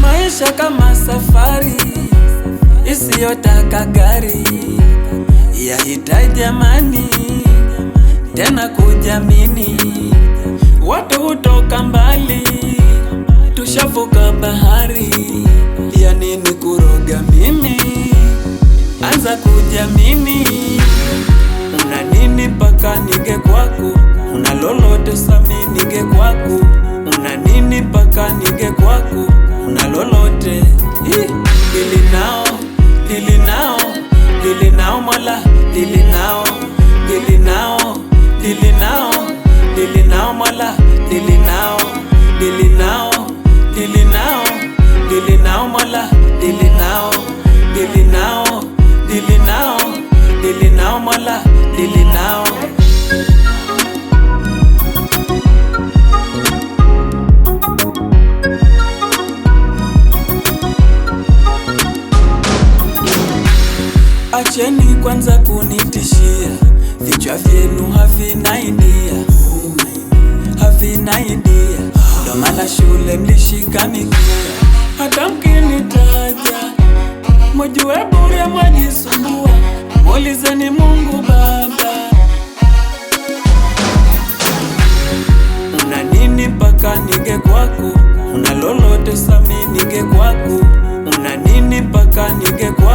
Maisha kama safari isiyotaka gari, yahitaji amani tena kujamini. Watu hutoka mbali, tushavuka bahari, ya nini kuroga mimi? Anza kujamini. Una nini mpaka nige kwako? Una lolote sami nige kwako? Una nini mpaka nige kwako? Una lolote? Dili nao, dili nao, dili nao mola, dili nao, dili nao, dili nao, dili nao mola, dili nao, dili nao, dili nao, dili nao mola, dili nao, dili nao, dili nao, dili nao mola, dili nao. Acheni kwanza kunitishia, vichwa vyenu havina idea, havina idea. Ndo maana shule mlishika mikia, hata mkinitaja mujue bure mwajisumbua. Muulizeni Mungu Baba. Una nini mpaka nige kwako? Una lolote sami nige kwako? Una nini mpaka nige kwako?